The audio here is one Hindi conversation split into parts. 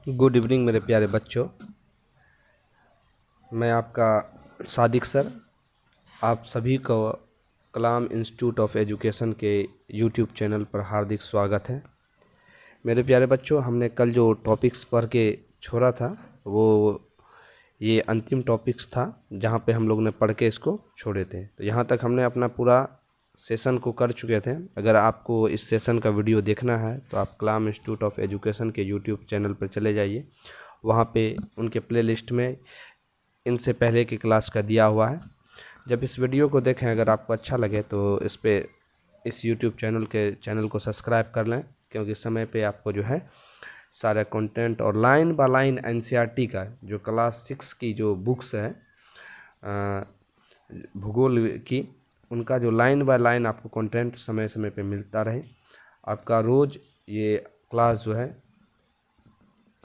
गुड इवनिंग मेरे प्यारे बच्चों। मैं आपका सादिक सर आप सभी को कलाम इंस्टीट्यूट ऑफ एजुकेशन के यूट्यूब चैनल पर हार्दिक स्वागत है। मेरे प्यारे बच्चों, हमने कल जो टॉपिक्स पढ़ के छोड़ा था वो ये अंतिम टॉपिक्स था जहाँ पे हम लोग ने पढ़ के इसको छोड़े थे। तो यहाँ तक हमने अपना पूरा सेशन को कर चुके थे। अगर आपको इस सेशन का वीडियो देखना है तो आप कलाम इंस्टीट्यूट ऑफ एजुकेशन के यूट्यूब चैनल पर चले जाइए। वहाँ पे उनके प्लेलिस्ट में इनसे पहले की क्लास का दिया हुआ है। जब इस वीडियो को देखें, अगर आपको अच्छा लगे तो इस यूट्यूब चैनल को सब्सक्राइब कर लें, क्योंकि समय पे आपको जो है सारा कंटेंट और लाइन बाय लाइन एनसीईआरटी का जो क्लास 6 की जो बुक्स है भूगोल की, उनका जो लाइन बाय लाइन आपको कंटेंट समय समय पे मिलता रहे। आपका रोज़ ये क्लास जो है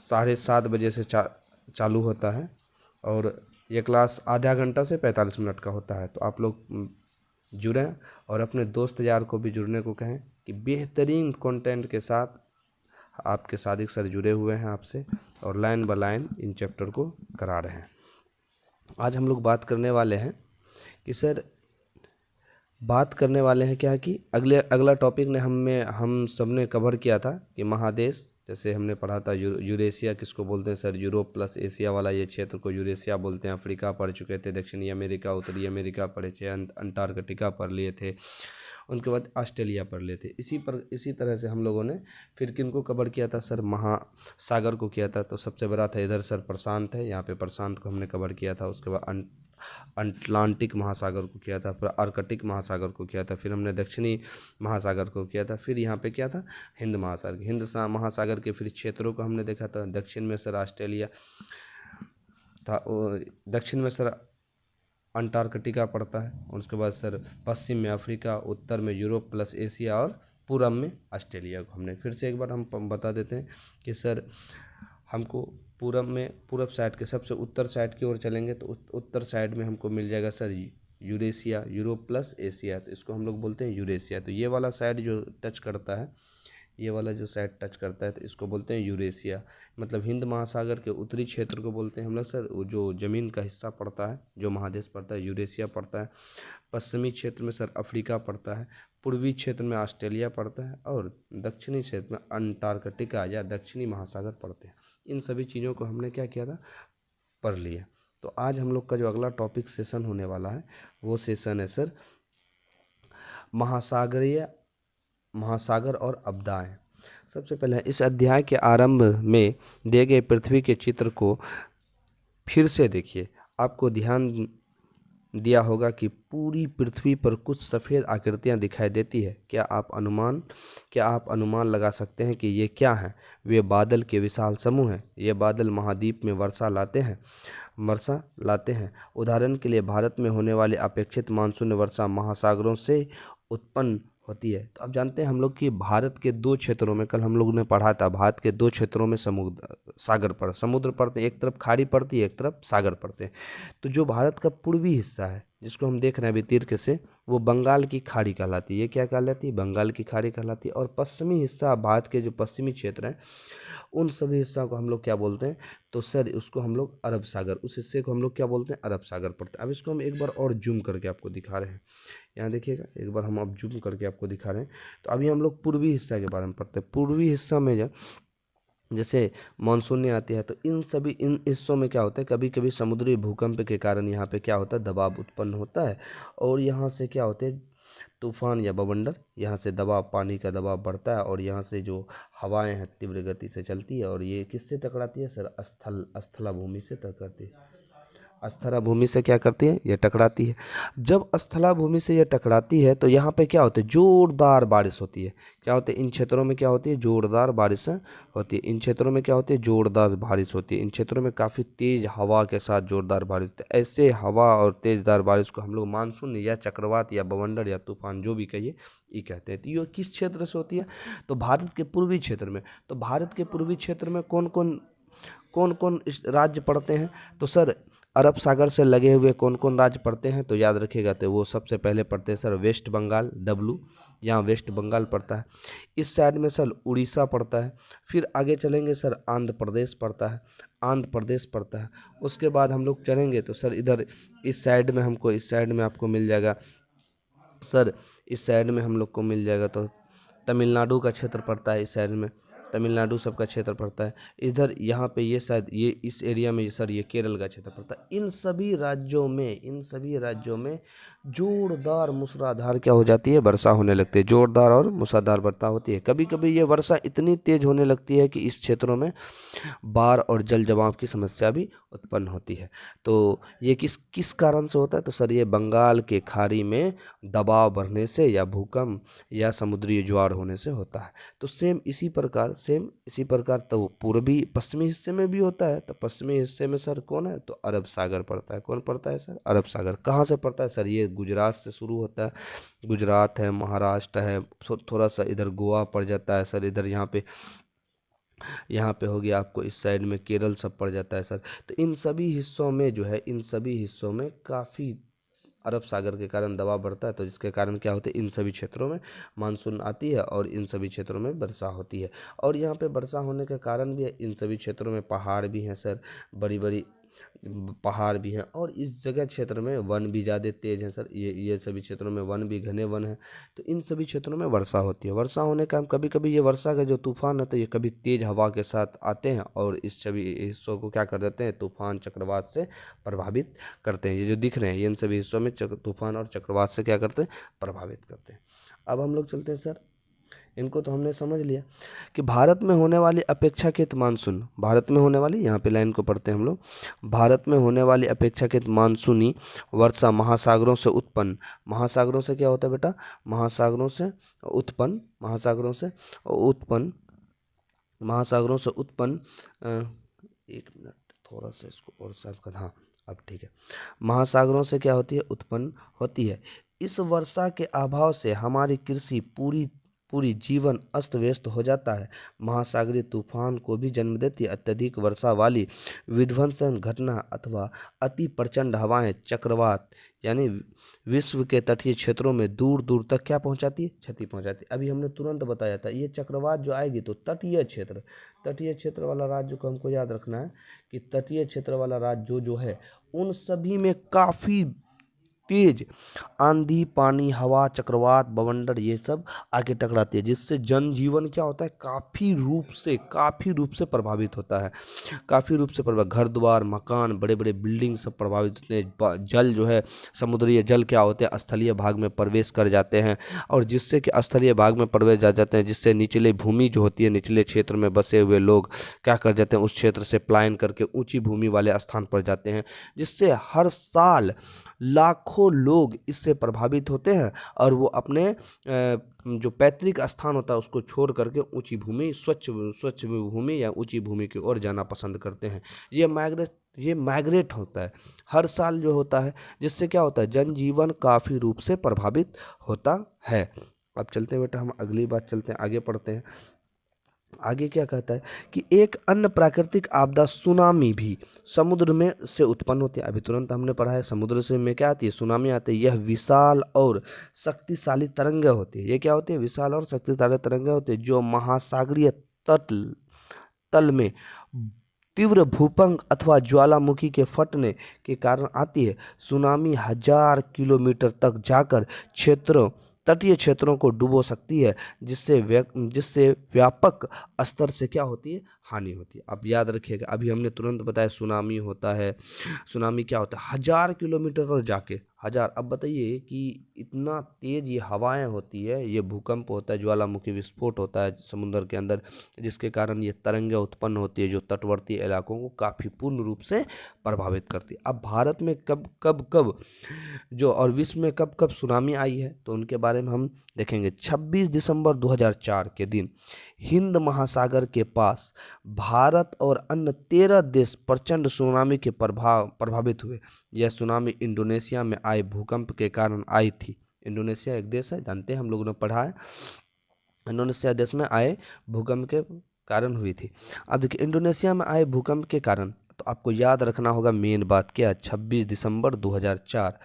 7:30 बजे से चालू होता है और ये क्लास आधा घंटा से 45 मिनट का होता है। तो आप लोग जुड़ें और अपने दोस्त यार को भी जुड़ने को कहें कि बेहतरीन कंटेंट के साथ आपके सादिक सर जुड़े हुए हैं आपसे और line by line in chapter को करा रहे हैं। आज हम लोग बात करने वाले हैं क्या कि अगला टॉपिक ने हम सब ने कवर किया था कि महादेश, जैसे हमने पढ़ा था यूरेशिया किसको बोलते हैं सर, यूरोप प्लस एशिया वाला ये क्षेत्र को यूरेशिया बोलते हैं। अफ्रीका पढ़ चुके थे, दक्षिणी अमेरिका, उत्तरी अमेरिका पढ़े थे, अंटार्कटिका पढ़ लिए थे, उनके बाद ऑस्ट्रेलिया पढ़ लिए थे। इसी तरह से हम लोगों ने फिर किन को कवर किया था सर, महासागर को किया था। तो सबसे बड़ा था इधर सर प्रशांत है, यहाँ पे प्रशांत को हमने कवर किया था। उसके बाद अटलांटिक महासागर को किया था, फिर आर्कटिक महासागर को किया था, फिर हमने दक्षिणी महासागर को किया था, फिर यहाँ पे क्या था हिंद महासागर के फिर क्षेत्रों को हमने देखा था। दक्षिण में सर ऑस्ट्रेलिया था, दक्षिण में सर अंटार्कटिका पड़ता है, और उसके बाद सर पश्चिम में अफ्रीका, उत्तर में यूरोप प्लस एशिया और पूरब में ऑस्ट्रेलिया को हमने फिर से एक बार हम बता देते हैं कि सर हमको पूरब साइड के सबसे उत्तर साइड की ओर चलेंगे तो उत्तर साइड में हमको मिल जाएगा sir Eurasia, Europe plus Asia. तो इसको हम लोग बोलते हैं यूरेशिया। तो ये वाला साइड जो टच करता है, ये वाला जो साइड टच करता है तो इसको बोलते हैं यूरेशिया। मतलब हिंद महासागर के उत्तरी क्षेत्र को बोलते हैं हम लोग सर, जो ज़मीन का हिस्सा पड़ता है, जो महादेश पड़ता है, यूरेशिया पड़ता है। पश्चिमी क्षेत्र में सर अफ्रीका पड़ता है, पूर्वी क्षेत्र में ऑस्ट्रेलिया पड़ता है, और दक्षिणी क्षेत्र में अंटार्कटिका या दक्षिणी महासागर पड़ते हैं। इन सभी चीज़ों को हमने क्या किया था, पढ़ लिया। तो आज हम लोग का जो अगला टॉपिक सेशन होने वाला है वो सेशन है सर महासागर और आपदाएं। सबसे पहले इस अध्याय के आरंभ में दिए गए पृथ्वी के चित्र को फिर से देखिए। आपको ध्यान दिया होगा कि पूरी पृथ्वी पर कुछ सफ़ेद आकृतियां दिखाई देती है। क्या आप अनुमान लगा सकते हैं कि ये क्या हैं? वे बादल के विशाल समूह हैं। ये बादल महाद्वीप में वर्षा लाते हैं। उदाहरण के लिए भारत में होने वाली अपेक्षित मानसून वर्षा महासागरों से उत्पन्न होती है। तो अब जानते हैं हम लोग कि भारत के दो क्षेत्रों में, कल हम लोग ने पढ़ा था, भारत के दो क्षेत्रों में समुद्र पड़ते हैं। एक तरफ खाड़ी पड़ती है, एक तरफ सागर पड़ते हैं। तो जो भारत का पूर्वी हिस्सा है जिसको हम देख रहे हैं अभी तीर से, वो बंगाल की खाड़ी कहलाती है। ये क्या कहलाती है? बंगाल की खाड़ी कहलाती है। और पश्चिमी हिस्सा, भारत के जो पश्चिमी क्षेत्र हैं, उन सभी हिस्सों को हम लोग क्या बोलते हैं? तो सर उसको हम लोग अरब सागर, उस हिस्से को हम लोग क्या बोलते हैं? अरब सागर पड़ते हैं। अब इसको हम एक बार और जूम करके आपको दिखा रहे हैं। यहाँ देखिएगा, एक बार हम अब जूम करके आपको दिखा रहे हैं। तो अभी हम लोग पूर्वी हिस्सा के बारे में पढ़ते हैं। पूर्वी हिस्सा में जैसे मानसून आती है तो इन हिस्सों में क्या होता है, कभी कभी समुद्री भूकंप के कारण यहाँ पे क्या होता है, दबाव उत्पन्न होता है, और यहाँ से क्या होते हैं, तूफान या बवंडर, यहाँ से पानी का दबाव बढ़ता है, और यहाँ से जो हवाएं हैं तीव्र गति से चलती है, और ये किससे टकराती है सर? स्थला भूमि से टकराती है। स्थला भूमि से क्या करती है? ये टकराती है। जब स्थला भूमि से ये टकराती है तो यहाँ पे क्या होता है, जोरदार बारिश होती है। क्या होता है इन क्षेत्रों में? क्या होती है? जोरदार बारिश होती है। इन क्षेत्रों में क्या होती है? जोरदार बारिश होती है। इन क्षेत्रों में काफ़ी तेज हवा के साथ जोरदार बारिश होती है। ऐसे हवा और तेजदार बारिश को हम लोग मानसून या चक्रवात या बवंडर या तूफान जो भी कहिए ये कहते हैं। तो ये किस क्षेत्र से होती है? तो भारत के पूर्वी क्षेत्र में। तो भारत के पूर्वी क्षेत्र में कौन कौन राज्य पड़ते हैं? तो सर अरब सागर से लगे हुए कौन कौन राज्य पड़ते हैं, तो याद रखिएगा, तो वो सबसे पहले पड़ते हैं सर वेस्ट बंगाल, डब्लू, यहाँ वेस्ट बंगाल पड़ता है। इस साइड में सर उड़ीसा पड़ता है। फिर आगे चलेंगे सर आंध्र प्रदेश पड़ता है, आंध्र प्रदेश पड़ता है। उसके बाद हम लोग चलेंगे तो सर इधर इस साइड में हमको, इस साइड में आपको मिल जाएगा सर, इस साइड में हम लोग को मिल जाएगा तो तमिलनाडु का क्षेत्र पड़ता है। इस साइड में तमिलनाडु सबका क्षेत्र पड़ता है। इधर यहाँ पे ये शायद ये इस एरिया में सर ये केरल का क्षेत्र पड़ता है। इन सभी राज्यों में, इन सभी राज्यों में जोरदार मूसलाधार क्या हो जाती है, वर्षा होने लगती है। जोरदार और मूसलाधार वर्षा होती है। कभी कभी ये वर्षा इतनी तेज होने लगती है कि इस क्षेत्रों में बाढ़ और जल जमाव की समस्या भी उत्पन्न होती है। तो ये किस किस कारण से होता है, तो सर ये बंगाल के खाड़ी में दबाव बढ़ने से या भूकंप या समुद्री ज्वार होने से होता है। तो सेम इसी प्रकार तो पूर्वी पश्चिमी हिस्से में भी होता है। तो पश्चिमी हिस्से में सर कौन है, तो अरब सागर पड़ता है। कौन पड़ता है सर, अरब सागर। कहाँ से पड़ता है सर, ये गुजरात से शुरू होता है। गुजरात है, महाराष्ट्र है, थोड़ा सा इधर गोवा पड़ जाता है सर, इधर यहाँ पे हो गया आपको, इस साइड में केरल सब पड़ जाता है सर। तो इन सभी हिस्सों में जो है, इन सभी हिस्सों में काफ़ी अरब सागर के कारण दबाव बढ़ता है। तो जिसके कारण क्या होता है, इन सभी क्षेत्रों में मानसून आती है और इन सभी क्षेत्रों में वर्षा होती है। और यहाँ पे वर्षा होने के कारण भी है, इन सभी क्षेत्रों में पहाड़ भी हैं सर, बड़ी बड़ी पहाड़ भी हैं। और इस जगह क्षेत्र में वन भी ज़्यादा तेज हैं सर, ये सभी क्षेत्रों में वन भी, घने वन हैं। तो इन सभी क्षेत्रों में वर्षा होती है। वर्षा होने का कभी कभी ये वर्षा का जो तूफान है, तो ये कभी तेज हवा के साथ आते हैं और इस सभी हिस्सों को क्या कर देते हैं, तूफान चक्रवात से प्रभावित करते हैं। ये जो दिख रहे हैं, ये इन सभी हिस्सों में तूफान और चक्रवात से क्या करते हैं, प्रभावित करते हैं। अब हम लोग चलते हैं सर, इनको तो हमने समझ लिया कि भारत में होने वाली अपेक्षाकृत मानसून, भारत में होने वाली, यहाँ पे लाइन को पढ़ते हैं हम लोग, भारत में होने वाली अपेक्षाकृत मानसूनी वर्षा महासागरों से उत्पन्न, महासागरों से क्या होता है बेटा, महासागरों से उत्पन्न, महासागरों से उत्पन्न, महासागरों से उत्पन्न एक मिनट थोड़ा सा इसको और साफ कर, हाँ अब ठीक है। महासागरों से क्या होती है, उत्पन्न होती है। इस वर्षा के अभाव से हमारी कृषि पूरी पूरी जीवन अस्त व्यस्त हो जाता है। महासागरीय तूफान को भी जन्म देती है। अत्यधिक वर्षा वाली विध्वंसन घटना अथवा अति प्रचंड हवाएं, चक्रवात, यानी विश्व के तटीय क्षेत्रों में दूर दूर तक क्या पहुंचाती है, क्षति पहुंचाती है। अभी हमने तुरंत बताया था, ये चक्रवात जो आएगी तो तटीय क्षेत्र, तटीय क्षेत्र वाला राज्य को हमको याद रखना है कि तटीय क्षेत्र वाला राज्य जो है उन सभी में काफ़ी तेज आंधी, पानी, हवा, चक्रवात, बवंडर ये सब आके टकराती है, जिससे जनजीवन क्या होता है, काफ़ी रूप से प्रभावित होता है। काफ़ी रूप से प्रभावित, घर द्वार, मकान, बड़े बड़े बिल्डिंग सब प्रभावित होते हैं। जल जो है, समुद्रीय जल क्या होते हैं, स्थलीय भाग में प्रवेश कर जाते हैं और जिससे कि स्थलीय भाग में प्रवेश जा जाते हैं, जिससे निचले भूमि जो होती है, निचले क्षेत्र में बसे हुए लोग क्या कर जाते हैं, उस क्षेत्र से पलायन करके ऊंची भूमि वाले स्थान पर जाते हैं, जिससे हर साल लाखों लोग इससे प्रभावित होते हैं और वो अपने जो पैतृक स्थान होता है उसको छोड़ करके ऊंची भूमि, स्वच्छ भूमि या ऊंची भूमि की ओर जाना पसंद करते हैं। ये माइग्रेट होता है हर साल जो होता है, जिससे क्या होता है, जनजीवन काफ़ी रूप से प्रभावित होता है। अब चलते हैं बेटा, हम अगली बात चलते हैं, आगे पढ़ते हैं। आगे क्या कहता है कि एक अन्य प्राकृतिक आपदा सुनामी भी समुद्र में से उत्पन्न होती है। अभी तुरंत हमने पढ़ा है, समुद्र से में क्या आती है, सुनामी आती है। यह विशाल और शक्तिशाली तरंगें होती है। ये क्या होती है, विशाल और शक्तिशाली तरंगें होती है, जो महासागरीय तल में तीव्र भूकंप अथवा ज्वालामुखी के फटने के कारण आती है। सुनामी 1000 किलोमीटर तक जाकर तटीय क्षेत्रों को डुबो सकती है, जिससे व्यापक स्तर से क्या होती है, हानि होती है। अब याद रखिएगा, अभी हमने तुरंत बताया सुनामी होता है, सुनामी क्या होता है, 1000 किलोमीटर तक जाके, हजार। अब बताइए कि इतना तेज ये हवाएं होती है, ये भूकंप होता है, ज्वालामुखी विस्फोट होता है समुद्र के अंदर, जिसके कारण ये तरंगें उत्पन्न होती है, जो तटवर्ती इलाकों को काफ़ी पूर्ण रूप से प्रभावित करती है। अब भारत में कब कब जो और विश्व में कब कब सुनामी आई है, तो उनके बारे में हम देखेंगे। 26 दिसंबर 2004 के दिन हिंद महासागर के पास भारत और अन्य 13 देश प्रचंड सुनामी के प्रभावित हुए। यह सुनामी इंडोनेशिया में आए भूकंप के कारण आई थी। इंडोनेशिया एक देश है, जानते हैं, हम लोगों ने पढ़ा है। इंडोनेशिया देश में आए भूकंप के कारण हुई थी। अब देखिए, इंडोनेशिया में आए भूकंप के कारण, तो आपको याद रखना होगा मेन बात क्या है, 26 दिसंबर 2004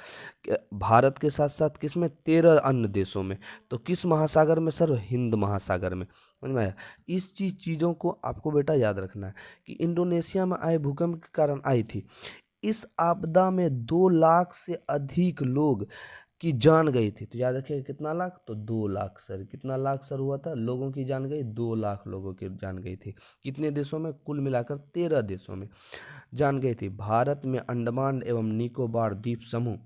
भारत के साथ साथ किस में, 13 अन्य देशों में। तो किस महासागर में सर, हिंद महासागर में। समझ में आया। इस चीज़ों को आपको बेटा याद रखना है कि इंडोनेशिया में आए भूकंप के कारण आई थी। इस आपदा में 2 लाख से अधिक लोग की जान गई थी। तो याद रखिएगा कितना लाख, तो 2 लाख सर, कितना लाख सर हुआ था, लोगों की जान गई, 2 लाख लोगों की जान गई थी। कितने देशों में, कुल मिलाकर 13 देशों में जान गई थी। भारत में अंडमान एवं निकोबार द्वीप समूह,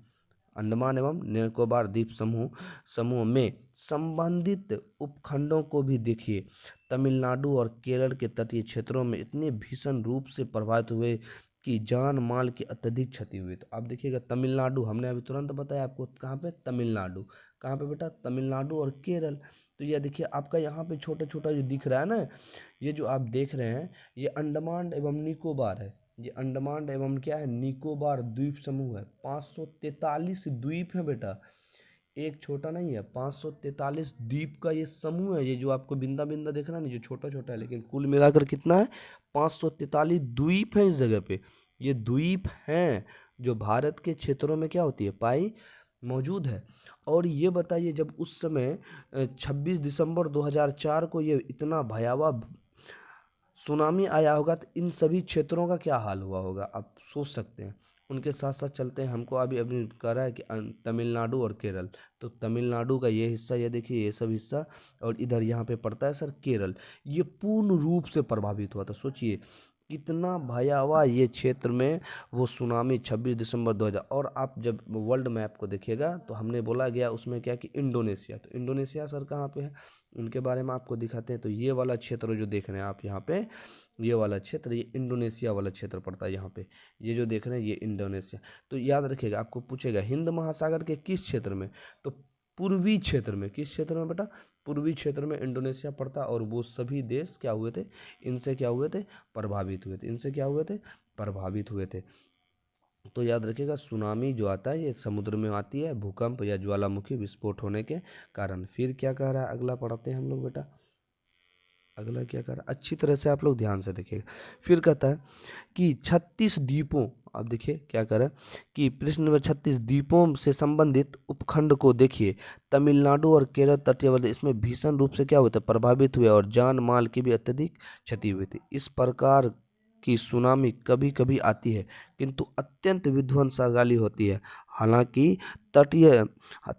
अंडमान एवं निकोबार द्वीप समूह में संबंधित उपखंडों को भी देखिए। तमिलनाडु और केरल के तटीय क्षेत्रों में इतने भीषण रूप से प्रभावित हुए कि जान माल की अत्यधिक क्षति हुई। तो आप देखिएगा तमिलनाडु, हमने अभी तुरंत बताया आपको, कहाँ पे, तमिलनाडु। कहाँ पे बेटा, तमिलनाडु और केरल। तो ये देखिए आपका यहाँ पे छोटा छोटा जो दिख रहा है ना, ये जो आप देख रहे हैं, ये अंडमान एवं निकोबार है। ये अंडमान एवं क्या है, निकोबार द्वीप समूह है। 543 द्वीप है बेटा, एक छोटा नहीं है, 543 द्वीप का ये समूह है। ये जो आपको बिंदा बिंदा देख रहा है ना, जो छोटा छोटा है, लेकिन कुल मिलाकर कितना है, 543 द्वीप है इस जगह पे। ये द्वीप हैं जो भारत के क्षेत्रों में क्या होती है, पाई मौजूद है। और ये बताइए, जब उस समय 26 दिसंबर 2004 को ये इतना भयावह सुनामी आया होगा, तो इन सभी क्षेत्रों का क्या हाल हुआ होगा, आप सोच सकते हैं। उनके साथ साथ चलते हैं, हमको अभी अभी कह रहा है कि तमिलनाडु और केरल। तो तमिलनाडु का ये हिस्सा, ये देखिए ये सब हिस्सा, और इधर यहाँ पे पड़ता है सर केरल, ये पूर्ण रूप से प्रभावित हुआ था। सोचिए कितना भयावह ये क्षेत्र में वो सुनामी 26 दिसंबर 2000। और आप जब वर्ल्ड मैप को देखिएगा, तो हमने बोला गया उसमें क्या कि इंडोनेशिया, तो इंडोनेशिया सर कहाँ पे है, उनके बारे में आपको दिखाते हैं। तो ये वाला क्षेत्र जो देख रहे हैं आप यहाँ पे, ये वाला क्षेत्र, ये इंडोनेशिया वाला क्षेत्र पड़ता है यहाँ पे। ये जो देख रहे हैं, ये इंडोनेशिया। तो याद रखिएगा, आपको पूछेगा हिंद महासागर के किस क्षेत्र में, तो पूर्वी क्षेत्र में। किस क्षेत्र में बेटा, पूर्वी क्षेत्र में इंडोनेशिया पड़ता। और वो सभी देश क्या हुए थे, इनसे क्या हुए थे, प्रभावित हुए थे। इनसे क्या हुए थे, प्रभावित हुए थे। तो याद रखिएगा, सुनामी जो आता है ये समुद्र में आती है, भूकंप या ज्वालामुखी विस्फोट होने के कारण। फिर क्या कह रहा है, अगला पढ़ते हैं हम लोग बेटा। अगला क्या कह रहा है, अच्छी तरह से आप लोग ध्यान से देखिएगा। फिर कहता है कि 36 द्वीपों, अब देखिए क्या कह रहा है कि प्रश्न नंबर 36 द्वीपों से संबंधित उपखंड को देखिए। तमिलनाडु और केरल तटीय, इसमें भीषण रूप से क्या होता है, प्रभावित हुए और जान माल की भी अत्यधिक क्षति हुई थी। इस प्रकार की सुनामी कभी कभी आती है, किंतु अत्यंत विध्वंसशाली होती है। हालांकि तटीय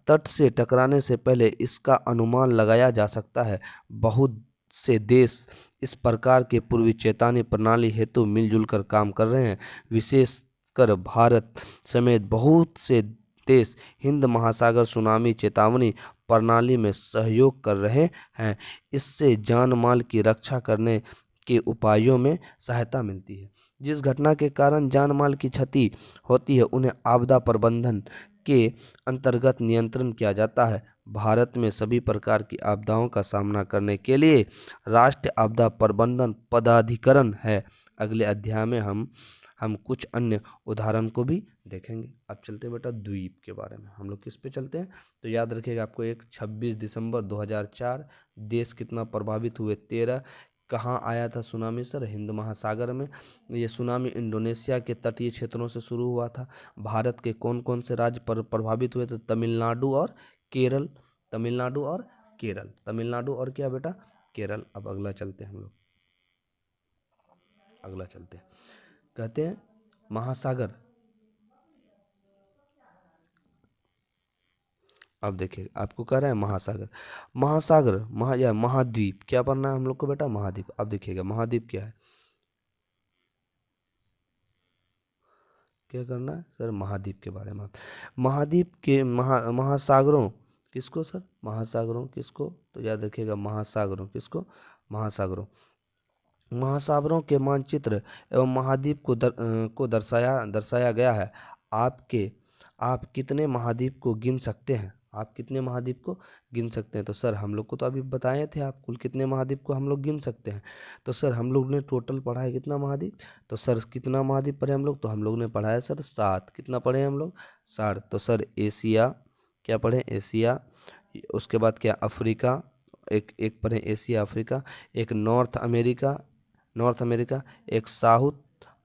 तट से टकराने से पहले इसका अनुमान लगाया जा सकता है। बहुत से देश इस प्रकार के पूर्वी चेतावनी प्रणाली हेतु मिलजुल कर काम कर रहे हैं। विशेषकर भारत समेत बहुत से देश हिंद महासागर सुनामी चेतावनी प्रणाली में सहयोग कर रहे हैं। इससे जान माल की रक्षा करने के उपायों में सहायता मिलती है। जिस घटना के कारण जान माल की क्षति होती है, उन्हें आपदा प्रबंधन के अंतर्गत नियंत्रण किया जाता है। भारत में सभी प्रकार की आपदाओं का सामना करने के लिए राष्ट्रीय आपदा प्रबंधन पदाधिकरण है। अगले अध्याय में हम कुछ अन्य उदाहरण को भी देखेंगे। अब चलते हैं बेटा द्वीप के बारे में, हम लोग किस पे चलते हैं। तो याद रखिएगा आपको, एक 26 दिसंबर 2004, देश कितना प्रभावित हुए, 13। कहाँ आया था सुनामी सर, हिंद महासागर में। ये सुनामी इंडोनेशिया के तटीय क्षेत्रों से शुरू हुआ था। भारत के कौन कौन से राज्य पर प्रभावित हुए थे, तमिलनाडु और केरल। तमिलनाडु और केरल, तमिलनाडु और क्या बेटा, केरल। अब अगला चलते हैं हम लोग, अगला चलते हैं। कहते हैं महासागर। अब देखिए आपको कह रहा है महासागर, महासागर या महाद्वीप, क्या पढ़ना है हम लोग को बेटा, महाद्वीप। अब देखिएगा महाद्वीप क्या है, क्या करना है सर, महाद्वीप के बारे में। महाद्वीप के महासागरों किसको सर, महासागरों किसको, तो याद रखिएगा महासागरों किसको, महासागरों। महासागरों के मानचित्र एवं महाद्वीप को दर्शाया गया है। आप कितने महाद्वीप को गिन सकते हैं, आप कितने महाद्वीप को गिन सकते हैं। तो सर हम लोग को तो अभी बताए थे आप, कुल कितने महाद्वीप को हम लोग गिन सकते हैं। तो सर हम लोग ने टोटल पढ़ा है कितना महाद्वीप, तो सर कितना महाद्वीप पढ़े हम लोग, तो हम लोग ने पढ़ा है सर 7। कितना पढ़े हम लोग, 7। तो सर एशिया, क्या पढ़े, एशिया। उसके बाद क्या, अफ्रीका, एक एक पढ़े एशिया अफ्रीका। एक नॉर्थ अमेरिका, एक साउथ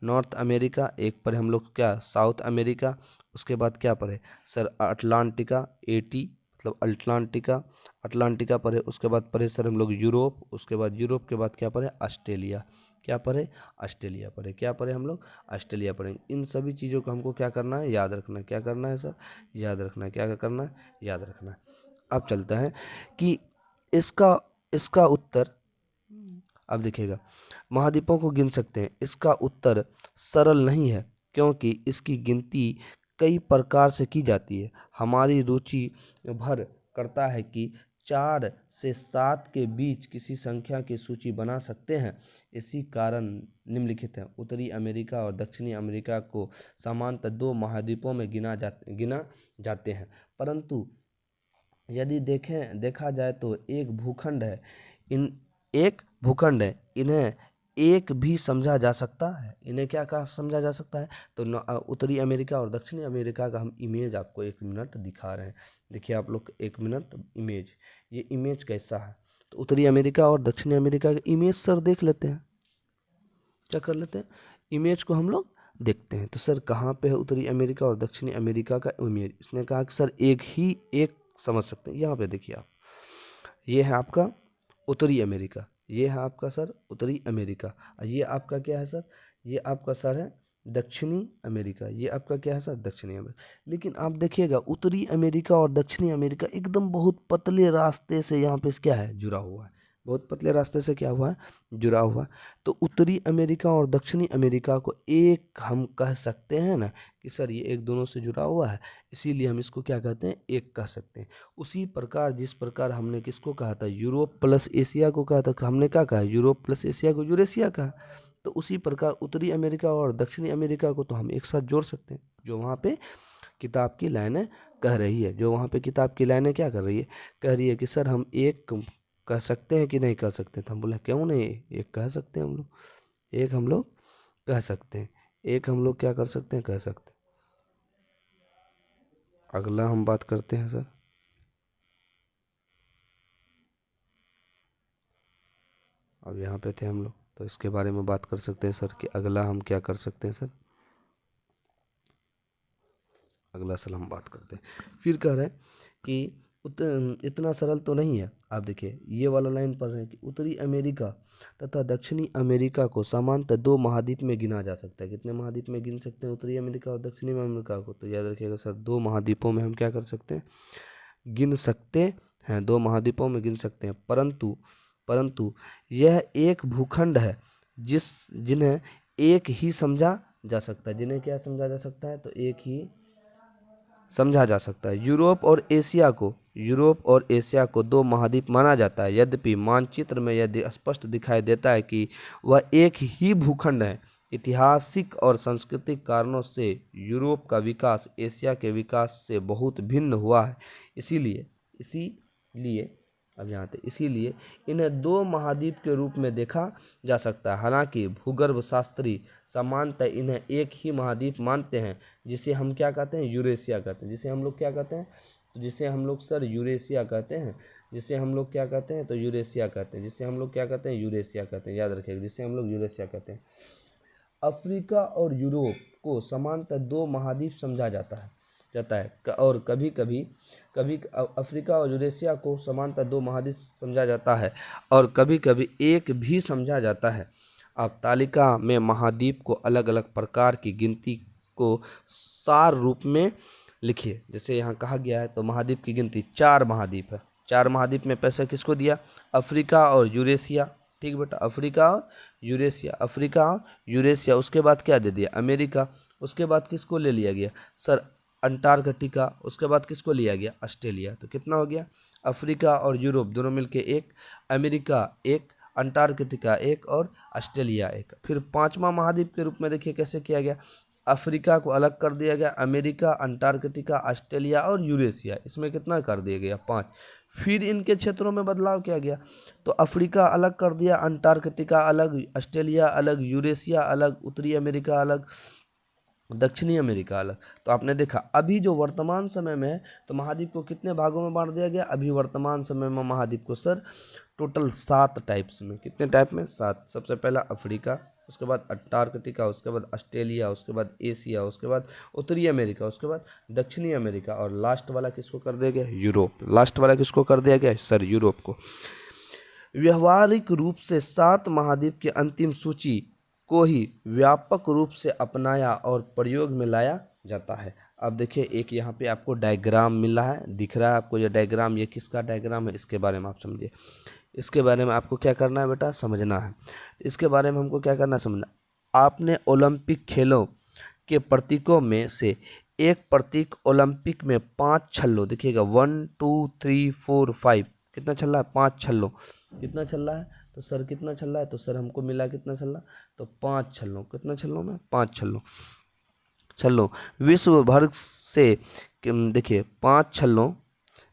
नॉर्थ अमेरिका, एक पढ़े हम लोग क्या साउथ अमेरिका, उसके बाद क्या पढ़े सर अटलांटिका, एटी मतलब अटलांटिका, अटलांटिका पढ़े, उसके बाद पढ़े सर हम लोग यूरोप, उसके बाद यूरोप के बाद क्या पढ़े ऑस्ट्रेलिया, क्या पढ़े ऑस्ट्रेलिया पढ़े, क्या पढ़े हम लोग ऑस्ट्रेलिया पढ़ेंगे। इन सभी चीज़ों को हमको क्या करना है याद रखना है, क्या करना है सर याद रखना है, क्या करना है याद रखना है। अब चलता है कि इसका इसका उत्तर अब देखिएगा महाद्वीपों को गिन सकते हैं, इसका उत्तर सरल नहीं है क्योंकि इसकी गिनती कई प्रकार से की जाती है। हमारी रुचि भर करता है कि 4 से 7 के बीच किसी संख्या की सूची बना सकते हैं। इसी कारण निम्नलिखित है उत्तरी अमेरिका और दक्षिणी अमेरिका को सामान्यतः 2 महाद्वीपों में गिना जाते हैं, परंतु यदि देखा जाए तो एक भूखंड है, इन्हें एक भी समझा जा सकता है। इन्हें क्या कहा समझा जा सकता है तो उत्तरी अमेरिका और दक्षिणी अमेरिका का हम इमेज आपको 1 मिनट दिखा रहे हैं। देखिए आप लोग 1 मिनट इमेज, ये इमेज कैसा है तो उत्तरी अमेरिका और दक्षिणी अमेरिका का इमेज सर देख लेते हैं। क्या कर लेते हैं इमेज को हम लोग देखते हैं। तो सर कहाँ पे है उत्तरी अमेरिका और दक्षिणी अमेरिका का इमेज, इसने कहा कि सर एक समझ सकते हैं। यहाँ पे देखिए आप, ये है आपका उत्तरी अमेरिका, ये है आपका सर उत्तरी अमेरिका, और ये आपका क्या है सर, ये आपका सर है दक्षिणी अमेरिका, ये आपका क्या है सर दक्षिणी अमेरिका। लेकिन आप देखिएगा उत्तरी अमेरिका और दक्षिणी अमेरिका एकदम बहुत पतले रास्ते से यहाँ पे क्या है जुड़ा हुआ है, बहुत पतले रास्ते से क्या हुआ है जुड़ा हुआ है। तो उत्तरी अमेरिका और दक्षिणी अमेरिका को एक हम कह सकते हैं ना कि सर ये एक दोनों से जुड़ा हुआ है, इसीलिए हम इसको क्या कहते हैं एक कह सकते हैं। उसी प्रकार जिस प्रकार हमने किसको कहा था यूरोप प्लस एशिया को कहा था, हमने क्या कहा यूरोप प्लस एशिया को यूरेशिया कहा, तो उसी प्रकार उत्तरी अमेरिका और दक्षिणी अमेरिका को तो हम एक साथ जोड़ सकते हैं। जो वहाँ पे किताब की लाइनें कह रही है, जो वहाँ पे किताब की लाइनें क्या कर रही है, कह रही है कि सर हम एक कह सकते हैं कि नहीं कह सकते। तो हम बोले क्यों नहीं, एक कह सकते हैं हम लोग, एक हम लोग कह सकते हैं, एक हम लोग क्या कर सकते हैं कह सकते हैं। अगला हम बात करते हैं सर, अब यहाँ पे थे हम लोग तो इसके बारे में बात कर सकते हैं सर कि अगला हम क्या कर सकते हैं सर, अगला सवाल हम बात करते हैं। फिर कह रहे हैं कि इतना सरल तो नहीं है। आप देखिए ये वाला लाइन पढ़ रहे हैं कि उत्तरी अमेरिका तथा दक्षिणी अमेरिका को सामान्यतः 2 महाद्वीप में गिना जा सकता है। कितने महाद्वीप में गिन सकते हैं उत्तरी अमेरिका और दक्षिणी अमेरिका को, तो याद रखिएगा सर 2 महाद्वीपों में हम क्या कर सकते हैं गिन सकते हैं, 2 महाद्वीपों में गिन सकते हैं। परंतु यह एक भूखंड है जिन्हें एक ही समझा जा सकता है, जिन्हें क्या समझा जा सकता है तो एक ही समझा जा सकता है। यूरोप और एशिया को 2 महाद्वीप माना जाता है, यद्यपि मानचित्र में यदि स्पष्ट दिखाई देता है कि वह एक ही भूखंड है। ऐतिहासिक और सांस्कृतिक कारणों से यूरोप का विकास एशिया के विकास से बहुत भिन्न हुआ है। इसीलिए अब यहाँ पे इसीलिए इन्हें 2 महाद्वीप के रूप में देखा जा सकता है। हालांकि भूगर्भ शास्त्री सामान्यतः इन्हें एक ही महाद्वीप मानते हैं, जिसे हम क्या कहते हैं यूरेशिया कहते हैं, जिसे हम लोग क्या कहते हैं तो जिसे हम लोग सर यूरेशिया कहते हैं, जिसे हम लोग क्या कहते हैं तो यूरेशिया कहते हैं, जिसे हम लोग क्या कहते हैं यूरेशिया कहते हैं, याद रखिएगा जिसे हम लोग यूरेशिया कहते हैं। अफ्रीका और यूरोप को समानतः 2 महाद्वीप समझा जाता है और कभी अफ्रीका और यूरेशिया को समानतः 2 महाद्वीप समझा जाता है और कभी कभी एक भी समझा जाता है। आप तालिका में महाद्वीप को अलग अलग प्रकार की गिनती को सार रूप में लिखिए। जैसे यहाँ कहा गया है तो महाद्वीप की गिनती 4 महाद्वीप है, 4 महाद्वीप में पैसा किसको दिया अफ्रीका और यूरेशिया, ठीक बेटा अफ्रीका और यूरेशिया, उसके बाद क्या दे दिया अमेरिका, उसके बाद किसको ले लिया गया सर अंटार्कटिका, उसके बाद किसको लिया गया ऑस्ट्रेलिया। तो कितना हो गया अफ्रीका और यूरोप दोनों मिलके एक, अमेरिका एक, अंटार्कटिका एक और ऑस्ट्रेलिया एक। फिर 5वां महाद्वीप के रूप में देखिए कैसे किया गया, अफ्रीका को अलग कर दिया गया, अमेरिका अंटार्कटिका ऑस्ट्रेलिया और यूरेशिया, इसमें कितना कर दिया गया 5। फिर इनके क्षेत्रों में बदलाव किया गया, तो अफ्रीका अलग कर दिया, अंटार्कटिका अलग, ऑस्ट्रेलिया अलग, यूरेशिया अलग, उत्तरी अमेरिका अलग, दक्षिणी अमेरिका अलग। तो आपने देखा अभी जो वर्तमान समय में है तो महाद्वीप को कितने भागों में बांट दिया गया, अभी वर्तमान समय में महाद्वीप को सर टोटल 7 टाइप्स में, कितने टाइप में 7। सबसे पहला अफ्रीका, उसके बाद अंटार्कटिका, उसके बाद ऑस्ट्रेलिया, उसके बाद एशिया, उसके बाद उत्तरी अमेरिका, उसके बाद दक्षिणी अमेरिका, और लास्ट वाला किसको कर दिया गया? यूरोप। लास्ट वाला किसको कर दिया गया सर? यूरोप को। व्यवहारिक रूप से 7 महाद्वीप की अंतिम सूची को ही व्यापक रूप से अपनाया और प्रयोग में लाया जाता है। अब देखिए एक यहाँ पे आपको डायग्राम मिल रहा है, दिख रहा है आपको ये डायग्राम, ये किसका डायग्राम है इसके बारे में आप समझिए। इसके बारे में आपको क्या करना है बेटा? समझना है। इसके बारे में हमको क्या करना है? समझना। आपने ओलंपिक खेलों के प्रतीकों में से एक प्रतीक ओलंपिक में 5 छल्लों, देखिएगा 1 2 3 4 5, कितना छल्ला है? 5 छल्लों। कितना छल्ला है? तो सर कितना छल्ला है? तो सर हमको मिला कितना छल्ला? तो 5 छल्लों। कितना छल्लों में? 5 छल्लों। छल्लों विश्व भर से देखिए 5 छल्लों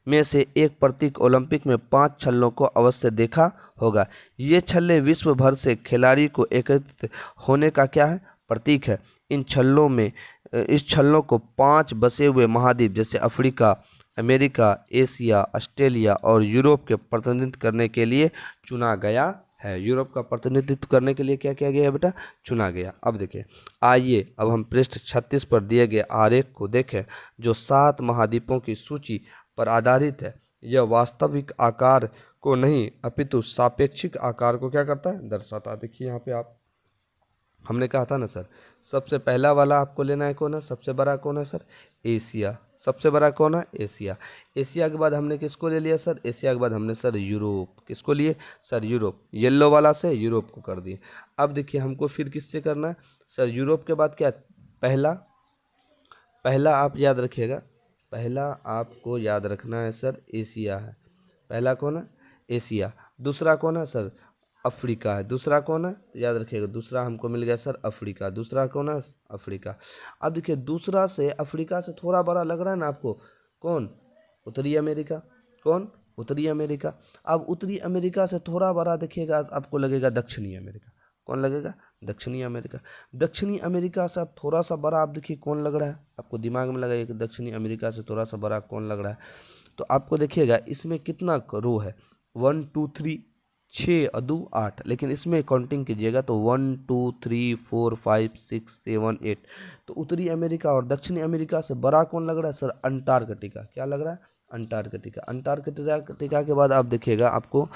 में से एक प्रतीक ओलंपिक में 5 छल्लों को अवश्य देखा होगा। ये छल्ले विश्व भर से खिलाड़ी को एकत्रित होने का क्या है? प्रतीक है। इस छल्लों को 5 बसे हुए महाद्वीप जैसे अफ्रीका, अमेरिका, एशिया, ऑस्ट्रेलिया और यूरोप के प्रतिनिधित्व करने के लिए चुना गया है। यूरोप का प्रतिनिधित्व करने के लिए क्या किया गया है बेटा? चुना गया। अब देखिए, आइए अब हम पृष्ठ 36 पर दिए गए आरेख को देखें जो 7 महाद्वीपों की सूची पर आधारित है। यह वास्तविक आकार को नहीं अपितु सापेक्षिक आकार को क्या करता है? दर्शाता है। देखिए यहाँ पे आप, हमने कहा था ना सर, सबसे पहला वाला आपको लेना है कौन है? सबसे बड़ा कौन है सर? एशिया। सबसे बड़ा कौन है? एशिया। एशिया के बाद हमने किसको ले लिया सर? एशिया के बाद हमने सर यूरोप। किसको लिए सर? यूरोप। येलो वाला से यूरोप को कर दिए। अब देखिए हमको फिर किससे करना है सर? यूरोप के बाद क्या? पहला पहला आप याद रखिएगा, पहला आपको याद रखना है सर एशिया है। पहला कौन है? एशिया। दूसरा कौन है सर? अफ्रीका है। दूसरा कौन है? याद रखिएगा, दूसरा हमको मिल गया सर अफ्रीका। दूसरा कौन है? अफ्रीका। अब देखिए दूसरा से अफ्रीका से थोड़ा बड़ा लग रहा है ना आपको? कौन? उत्तरी अमेरिका। कौन? उत्तरी अमेरिका। अब उत्तरी अमेरिका से थोड़ा बड़ा देखिएगा आपको लगेगा दक्षिणी अमेरिका। कौन लगेगा? दक्षिणी अमेरिका। दक्षिणी अमेरिका से अब थोड़ा सा बड़ा आप देखिए कौन लग रहा है आपको? दिमाग में लगाइए कि दक्षिणी अमेरिका से थोड़ा सा बड़ा कौन लग रहा है। तो आपको देखिएगा इसमें कितना रो है? 1 2 3, 6 और 2 8, लेकिन इसमें काउंटिंग कीजिएगा तो 1 2 3 4 5 6 7 8। तो उत्तरी अमेरिका और दक्षिणी अमेरिका से बड़ा कौन लग रहा है सर? अंटार्कटिका। क्या लग रहा है? अंटार्कटिका। अंटार्कटिका के बाद आप देखिएगा आपको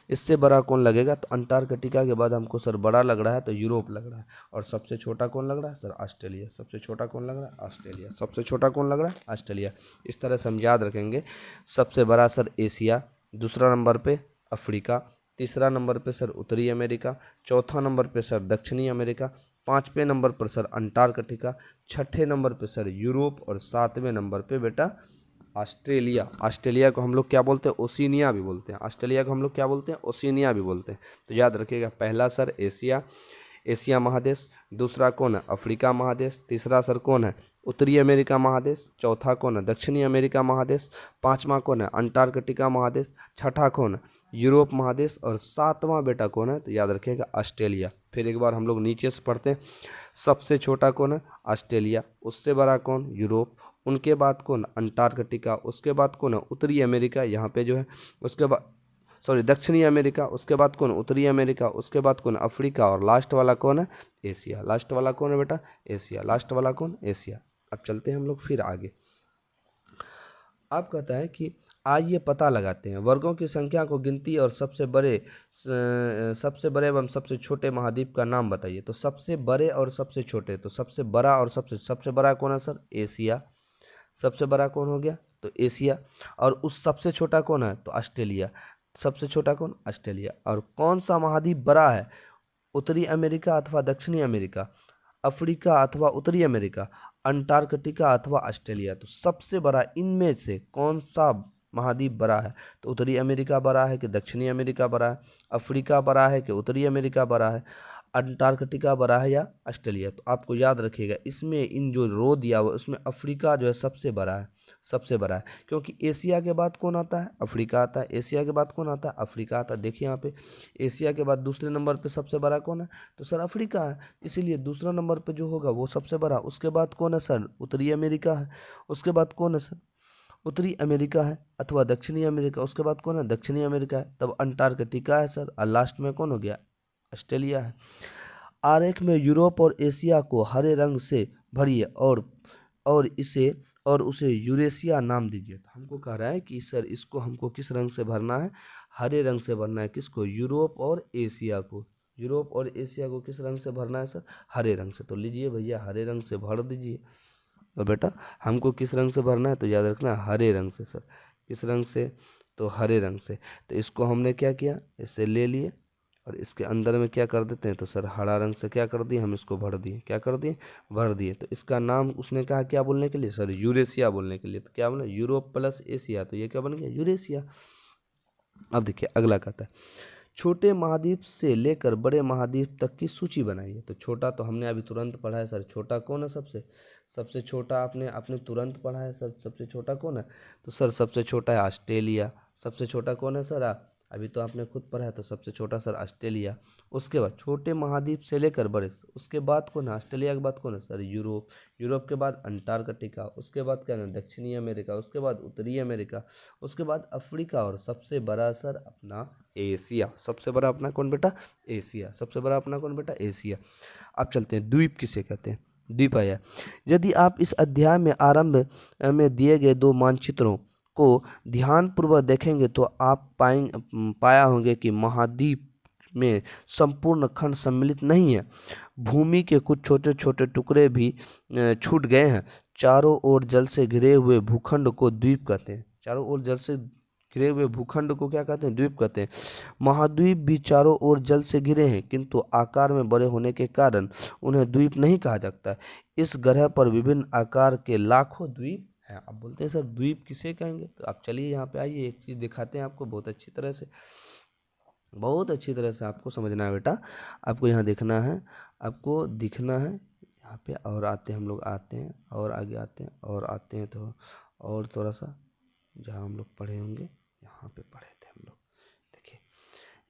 इससे बड़ा कौन लगेगा? तो अंटार्कटिका के बाद हमको सर बड़ा लग रहा है तो यूरोप लग रहा है। और सबसे छोटा कौन लग रहा है सर? ऑस्ट्रेलिया। सबसे छोटा कौन लग रहा है? ऑस्ट्रेलिया। सबसे छोटा कौन लग रहा है? ऑस्ट्रेलिया। इस तरह से हम याद रखेंगे। सबसे बड़ा सर एशिया, दूसरा नंबर पे अफ्रीका, तीसरा नंबर पे सर उत्तरी अमेरिका, चौथा नंबर पे सर दक्षिणी अमेरिका, पाँचवें नंबर पर सर अंटार्कटिका, छठे नंबर पे सर यूरोप, और सातवें नंबर पे बेटा ऑस्ट्रेलिया। ऑस्ट्रेलिया को हम लोग क्या बोलते हैं? ओशिनिया भी बोलते हैं। ऑस्ट्रेलिया को हम लोग क्या बोलते हैं? ओशिनिया भी बोलते हैं। तो याद रखिएगा, पहला सर एशिया, एशिया महादेश। दूसरा कौन है? अफ्रीका महादेश। तीसरा सर कौन है? उत्तरी अमेरिका महादेश। चौथा कौन है? दक्षिणी अमेरिका महादेश। पांचवा कौन है? अंटार्कटिका महादेश। छठा कौन है? यूरोप महादेश। और सातवां बेटा कौन है? तो याद रखिएगा ऑस्ट्रेलिया। फिर एक बार हम लोग नीचे से पढ़ते हैं। सबसे छोटा कौन है? ऑस्ट्रेलिया। उससे बड़ा कौन? यूरोप। उनके बाद कौन? अंटार्कटिका। उसके बाद कौन है? उत्तरी अमेरिका, यहाँ पे जो है। उसके बाद सॉरी दक्षिणी अमेरिका। उसके बाद कौन? उत्तरी अमेरिका। उसके बाद कौन? अफ्रीका। और लास्ट वाला कौन है? एशिया। लास्ट वाला कौन है बेटा? एशिया। लास्ट वाला कौन? एशिया। अब चलते हैं हम लोग फिर आगे। आप कहता है कि आइए पता लगाते हैं वर्गों की संख्या को गिनती और सबसे बड़े एवं सबसे छोटे महाद्वीप का नाम बताइए। तो सबसे बड़े और सबसे छोटे, तो सबसे बड़ा और सबसे बड़ा कौन है सर? एशिया। सबसे बड़ा कौन हो गया? तो एशिया। और उस सबसे छोटा कौन है? तो ऑस्ट्रेलिया। सबसे छोटा कौन? ऑस्ट्रेलिया। और कौन सा महाद्वीप बड़ा है? उत्तरी अमेरिका अथवा दक्षिणी अमेरिका, अफ्रीका अथवा उत्तरी अमेरिका, अंटार्कटिका अथवा ऑस्ट्रेलिया। तो सबसे बड़ा इनमें से कौन सा महाद्वीप बड़ा है? तो उत्तरी अमेरिका बड़ा है कि दक्षिणी अमेरिका बड़ा है? अफ्रीका बड़ा है कि उत्तरी अमेरिका बड़ा है? अंटार्कटिका बड़ा है या ऑस्ट्रेलिया? तो आपको याद रखिएगा इसमें इन जो रो दिया हुआ उसमें अफ्रीका जो है सबसे बड़ा है। सबसे बड़ा है क्योंकि एशिया के बाद कौन आता है? अफ्रीका आता है। एशिया के बाद कौन आता है? अफ्रीका आता है। देखिए यहाँ पे एशिया के बाद दूसरे नंबर पे सबसे बड़ा कौन है? तो सर अफ्रीका है। इसीलिए दूसरा नंबर पे जो होगा वो सबसे बड़ा। उसके बाद कौन है सर? उत्तरी अमेरिका है। उसके बाद कौन है सर? उत्तरी अमेरिका है अथवा दक्षिणी अमेरिका। उसके बाद कौन है? दक्षिणी अमेरिका है। तब अंटार्कटिका है सर। और लास्ट में कौन हो गया? ऑस्ट्रेलिया है। आरेख में यूरोप और एशिया को हरे रंग से भरिए और उसे यूरेशिया नाम दीजिए। तो हमको कह रहा है कि सर इसको हमको किस रंग से भरना है? हरे रंग से भरना है। किसको? यूरोप और एशिया को। यूरोप और एशिया को किस रंग से भरना है सर? हरे रंग से। तो लीजिए भैया हरे रंग से भर दीजिए। और बेटा हमको किस रंग से भरना है? तो याद रखना हरे रंग से सर। किस रंग से? तो हरे रंग से। तो इसको हमने क्या किया, इसे ले लिए और इसके अंदर में क्या कर देते हैं? तो सर हरा रंग से क्या कर दिए? हम इसको भर दिए। क्या कर दिए? भर दिए। तो इसका नाम उसने कहा क्या बोलने के लिए? सर यूरेशिया बोलने के लिए। तो क्या बोला? यूरोप प्लस एशिया, तो ये क्या बन गया? यूरेशिया। अब देखिए अगला कहता है छोटे महाद्वीप से लेकर बड़े महाद्वीप तक की सूची बनाइए। तो छोटा तो हमने अभी तुरंत पढ़ा है सर। छोटा कौन है? सबसे सबसे छोटा आपने आपने तुरंत पढ़ा है सर। सबसे छोटा कौन है? तो सर सबसे छोटा है ऑस्ट्रेलिया। सबसे छोटा कौन है सर? अभी तो आपने खुद पढ़ा है। तो सबसे छोटा सर ऑस्ट्रेलिया। उसके बाद छोटे महाद्वीप से लेकर बड़े, उसके बाद कौन है? ऑस्ट्रेलिया के बाद कौन है सर? यूरोप। यूरोप के बाद अंटार्कटिका। उसके बाद क्या है? दक्षिणी अमेरिका। उसके बाद उत्तरी अमेरिका। उसके बाद अफ्रीका और सबसे बड़ा सर अपना एशिया। सबसे बड़ा अपना कौन बेटा? एशिया। सबसे बड़ा अपना कौन बेटा? एशिया। अब चलते हैं द्वीप किसे कहते हैं? द्वीप आया। यदि आप इस अध्याय में आरंभ में दिए गए दो मानचित्रों को ध्यानपूर्वक देखेंगे तो आप पाया होंगे कि महाद्वीप में संपूर्ण खंड सम्मिलित नहीं है। भूमि के कुछ छोटे छोटे टुकड़े भी छूट गए हैं। चारों ओर जल से घिरे हुए भूखंड को द्वीप कहते हैं। चारों ओर जल से घिरे हुए भूखंड को क्या कहते हैं? द्वीप कहते हैं। महाद्वीप भी चारों ओर जल से घिरे हैं किंतु आकार में बड़े होने के कारण उन्हें द्वीप नहीं कहा जाता। इस ग्रह पर विभिन्न आकार के लाखों द्वीप हैं। आप बोलते हैं सर द्वीप किसे कहेंगे? तो आप चलिए यहाँ पे आइए, एक चीज़ दिखाते हैं आपको बहुत अच्छी तरह से। बहुत अच्छी तरह से आपको समझना है बेटा। आपको यहाँ देखना है, आपको दिखना है यहाँ पे। और आते हैं हम लोग, आते हैं और आगे आते हैं और आते हैं तो और थोड़ा सा जहाँ हम लोग पढ़े होंगे यहाँ पे पढ़े थे हम लोग। देखिए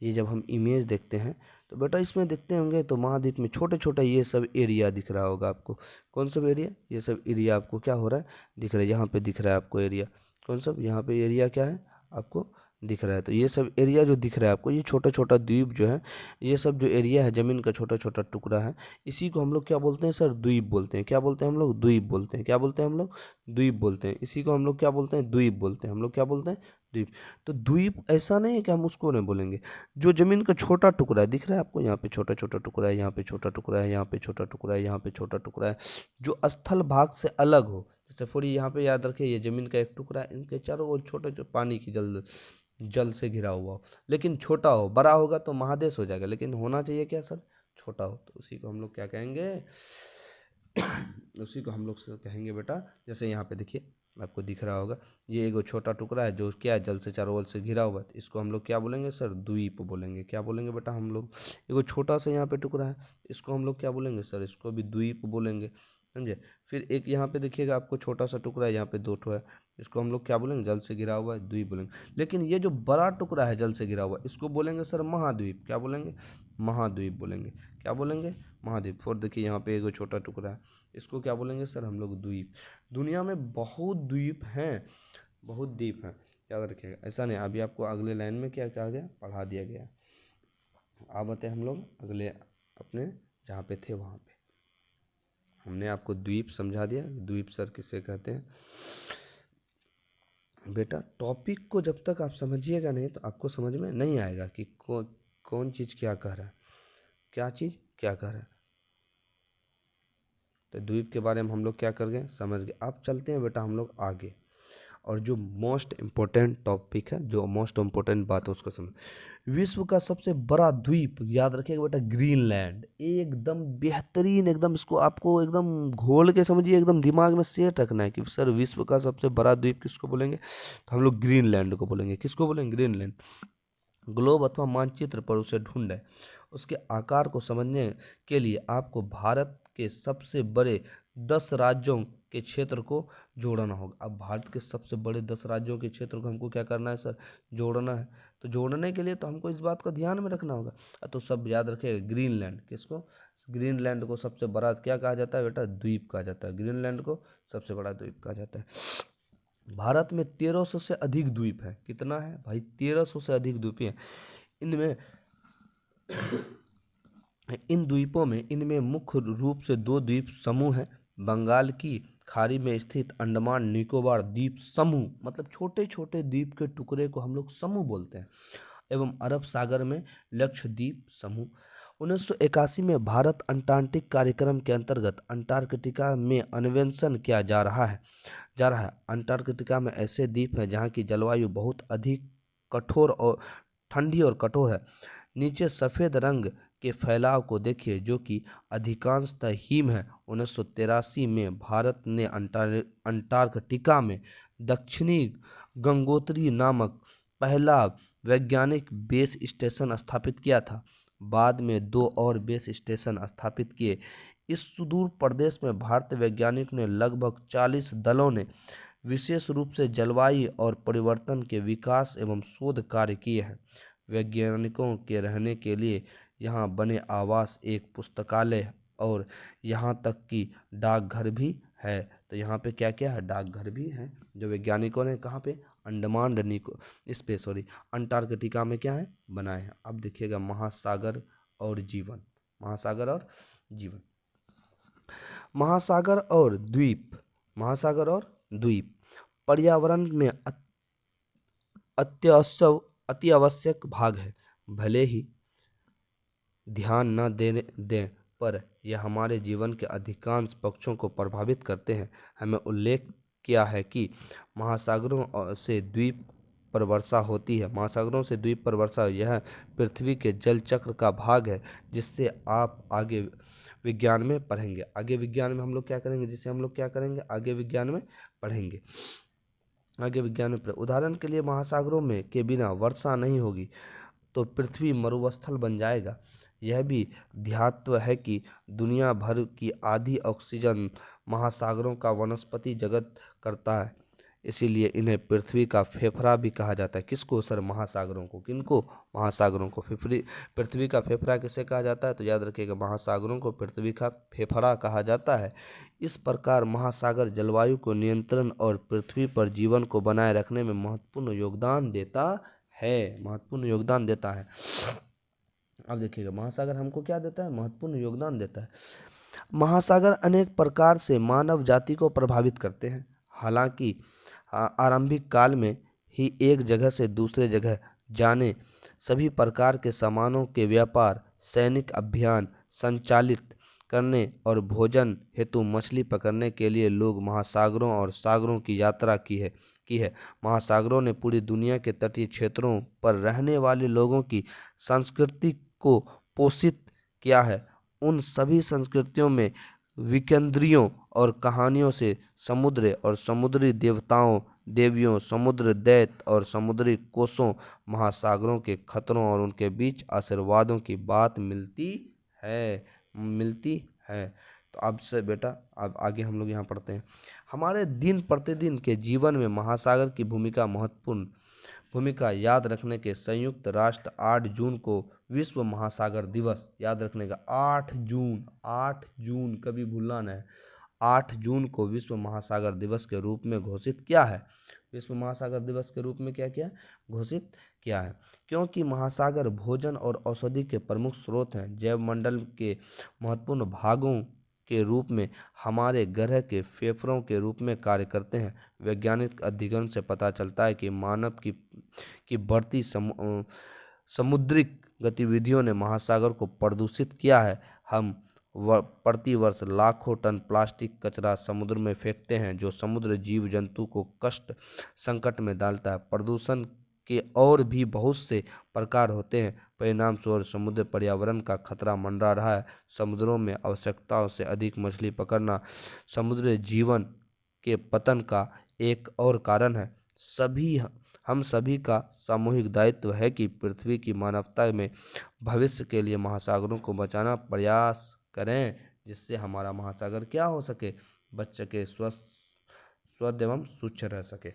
ये जब हम इमेज देखते हैं तो बेटा इसमें देखते होंगे तो महाद्वीप में छोटे छोटे ये सब एरिया दिख रहा होगा आपको। कौन सब एरिया? ये सब एरिया आपको क्या हो रहा है? दिख रहा है। यहाँ पे दिख रहा है आपको एरिया। कौन सब? यहाँ पे एरिया क्या है आपको दिख रहा है। तो ये सब एरिया जो दिख रहा है आपको, ये छोटा छोटा द्वीप जो है, ये सब जो एरिया है ज़मीन का छोटा छोटा टुकड़ा है, इसी को हम लोग क्या बोलते हैं सर? द्वीप बोलते हैं। क्या बोलते हैं हम लोग? द्वीप बोलते हैं। क्या बोलते हैं हम लोग? द्वीप बोलते हैं। इसी को हम लोग क्या बोलते हैं? द्वीप बोलते हैं। हम लोग क्या बोलते हैं? द्वीप। तो द्वीप ऐसा नहीं है कि हम उसको नहीं बोलेंगे। जो जमीन का छोटा टुकड़ा है दिख रहा है आपको, यहाँ पे छोटा छोटा टुकड़ा है, यहाँ पे छोटा टुकड़ा है, यहाँ पे छोटा टुकड़ा है, यहाँ पे छोटा टुकड़ा है, जो स्थल भाग से अलग हो। जैसे थोड़ी यहाँ पे याद रखिए ये जमीन का एक टुकड़ा है, इनके चारों ओर छोटे छोटे पानी की जल से घिरा हुआ हो, लेकिन छोटा हो। बड़ा होगा तो महादेश हो जाएगा, लेकिन होना चाहिए क्या सर? छोटा हो। तो उसी को हम लोग क्या कहेंगे? उसी को हम लोग से कहेंगे बेटा। जैसे यहाँ पे देखिए आपको दिख रहा होगा, ये एगो छोटा टुकड़ा है जो क्या है? जल से चारों ओर से घिरा हुआ है। तो इसको हम लोग क्या बोलेंगे सर? द्वीप बोलेंगे। क्या बोलेंगे बेटा हम लोग? एगो छोटा सा यहाँ पे टुकड़ा है, इसको हम लोग क्या बोलेंगे सर? इसको भी द्वीप बोलेंगे। समझे? फिर एक यहाँ पे देखिएगा आपको छोटा सा टुकड़ा है, यहाँ पे दो ठो है, इसको हम लोग क्या बोलेंगे? जल से घिरा हुआ है, द्वीप बोलेंगे। लेकिन ये जो बड़ा टुकड़ा है जल से घिरा हुआ, इसको बोलेंगे सर महाद्वीप। क्या बोलेंगे? महाद्वीप बोलेंगे। क्या बोलेंगे? महाद्वीप। और देखिए यहाँ पे एगो छोटा टुकड़ा है, इसको क्या बोलेंगे सर? हम लोग द्वीप। दुनिया में बहुत द्वीप हैं, बहुत द्वीप हैं, याद रखिएगा। ऐसा नहीं अभी आपको अगले लाइन में क्या कहा गया? पढ़ा दिया गया। अब आते हैं हम लोग अगले अपने जहाँ पे थे वहाँ पे। हमने आपको द्वीप समझा दिया, द्वीप सर किसे कहते हैं। बेटा टॉपिक को जब तक आप समझिएगा नहीं तो आपको समझ में नहीं आएगा कि कौन चीज़ क्या कह रहा है, क्या चीज़ क्या कह रहा है। तो द्वीप के बारे में हम लोग क्या कर गए? समझ गए। अब चलते हैं बेटा हम लोग आगे, और जो मोस्ट इम्पोर्टेंट टॉपिक है, जो मोस्ट इम्पोर्टेंट बात है उसको समझ। विश्व का सबसे बड़ा द्वीप याद रखिएगा बेटा, ग्रीनलैंड। एकदम बेहतरीन, एकदम इसको आपको एकदम घोल के समझिए, एकदम दिमाग में सेट रखना है कि सर विश्व का सबसे बड़ा द्वीप किसको बोलेंगे? तो हम लोग ग्रीनलैंड को बोलेंगे। किसको बोलेंगे? ग्रीनलैंड। ग्लोब अथवा मानचित्र पर उसे ढूंढें। उसके आकार को समझने के लिए आपको भारत के सबसे बड़े 10 राज्यों के क्षेत्र को जोड़ना होगा। अब भारत के सबसे बड़े 10 राज्यों के क्षेत्र को हमको क्या करना है सर? जोड़ना है। तो जोड़ने के लिए तो हमको इस बात का ध्यान में रखना होगा। तो सब याद रखें ग्रीनलैंड। किसको? ग्रीनलैंड को सबसे बड़ा क्या कहा जाता है बेटा? द्वीप कहा जाता है। ग्रीनलैंड को सबसे बड़ा द्वीप कहा जाता है। भारत में 1300 से अधिक द्वीप है। कितना है भाई? 1300 से अधिक द्वीप हैं। इनमें इन द्वीपों में इनमें मुख्य रूप से दो द्वीप समूह हैं। बंगाल की खाड़ी में स्थित अंडमान निकोबार द्वीप समूह, मतलब छोटे छोटे द्वीप के टुकड़े को हम लोग समूह बोलते हैं, एवं अरब सागर में लक्षद्वीप समूह। 1981 में भारत अंटार्कटिक कार्यक्रम के अंतर्गत अंटार्कटिका में अन्वेषण किया जा रहा है। अंटार्कटिका में ऐसे द्वीप हैं जहाँ की जलवायु बहुत अधिक कठोर और ठंडी और कठोर है। नीचे सफ़ेद रंग के फैलाव को देखिए जो कि अधिकांशतः हिम है। 1983 में भारत ने अंटार्कटिका में दक्षिणी गंगोत्री नामक पहला वैज्ञानिक बेस स्टेशन स्थापित किया था। बाद में दो और बेस स्टेशन स्थापित किए। इस सुदूर प्रदेश में भारतीय वैज्ञानिकों ने लगभग 40 दलों ने विशेष रूप से जलवायु और परिवर्तन के विकास एवं शोध कार्य किए हैं। वैज्ञानिकों के रहने के लिए यहाँ बने आवास, एक पुस्तकालय और यहाँ तक कि डाकघर भी है। तो यहाँ पे क्या क्या है, डाकघर भी है जो वैज्ञानिकों ने कहाँ पे, अंडमान निको इस पे सॉरी अंटार्कटिका में क्या है, बनाए हैं। अब देखिएगा महासागर और जीवन। महासागर और जीवन। महासागर और द्वीप। महासागर और द्वीप पर्यावरण में अति आवश्यक भाग है। भले ही ध्यान न देने दें पर यह हमारे जीवन के अधिकांश पक्षों को प्रभावित करते हैं। हमें उल्लेख किया है कि महासागरों से द्वीप पर वर्षा होती है। महासागरों से द्वीप पर वर्षा, यह पृथ्वी के जल चक्र का भाग है, जिससे आप आगे विज्ञान में पढ़ेंगे। आगे विज्ञान में हम लोग क्या करेंगे, जिसे हम लोग क्या करेंगे, आगे विज्ञान में पढ़ेंगे। आगे विज्ञान में उदाहरण के लिए महासागरों में के बिना वर्षा नहीं होगी तो पृथ्वी मरुस्थल बन जाएगा। यह भी ध्यातव्य है कि दुनिया भर की आधी ऑक्सीजन महासागरों का वनस्पति जगत करता है। इसीलिए इन्हें पृथ्वी का फेफड़ा भी कहा जाता है। किसको सर, महासागरों को। किनको, महासागरों को। पृथ्वी का फेफड़ा किसे कहा जाता है, तो याद रखिएगा महासागरों को पृथ्वी का फेफड़ा कहा जाता है। इस प्रकार महासागर जलवायु को नियंत्रण और पृथ्वी पर जीवन को बनाए रखने में महत्वपूर्ण योगदान देता है। अब देखिएगा महासागर हमको क्या देता है, महत्वपूर्ण योगदान देता है। महासागर अनेक प्रकार से मानव जाति को प्रभावित करते हैं। हालांकि आरंभिक काल में ही एक जगह से दूसरे जगह जाने, सभी प्रकार के सामानों के व्यापार, सैनिक अभियान संचालित करने और भोजन हेतु मछली पकड़ने के लिए लोग महासागरों और सागरों की यात्रा की है। महासागरों ने पूरी दुनिया के तटीय क्षेत्रों पर रहने वाले लोगों की संस्कृति को पोषित किया है। उन सभी संस्कृतियों में विकेंद्रियों और कहानियों से समुद्र और समुद्री देवताओं देवियों, समुद्र दैत्य और समुद्री कोसों, महासागरों के खतरों और उनके बीच आशीर्वादों की बात मिलती है। तो अब से बेटा अब आगे हम लोग यहाँ पढ़ते हैं। हमारे दिन प्रतिदिन के जीवन में महासागर की महत्वपूर्ण भूमिका याद रखने के संयुक्त राष्ट्र 8 जून को विश्व महासागर दिवस, याद रखने का 8 जून कभी भूलना नहीं, 8 जून को विश्व महासागर दिवस के रूप में घोषित किया है। विश्व महासागर दिवस के रूप में क्या किया, घोषित किया है। क्योंकि महासागर भोजन और औषधि के प्रमुख स्रोत हैं, जैव मंडल के महत्वपूर्ण भागों के रूप में हमारे ग्रह के फेफड़ों के रूप में कार्य करते हैं। वैज्ञानिक अध्ययन से पता चलता है कि मानव की बढ़ती समुद्रिक गतिविधियों ने महासागर को प्रदूषित किया है। हम प्रति वर्ष लाखों टन प्लास्टिक कचरा समुद्र में फेंकते हैं, जो समुद्र जीव जंतु को कष्ट संकट में डालता है। प्रदूषण के और भी बहुत से प्रकार होते हैं, परिणाम स्वरूप समुद्र पर्यावरण का खतरा मंडरा रहा है। समुद्रों में आवश्यकताओं से अधिक मछली पकड़ना समुद्री जीवन के पतन का एक और कारण है। हम सभी का सामूहिक दायित्व है कि पृथ्वी की मानवता में भविष्य के लिए महासागरों को बचाना प्रयास करें, जिससे हमारा महासागर क्या हो सके, बच सके, स्वस्थ एवं स्वच्छ रह सके।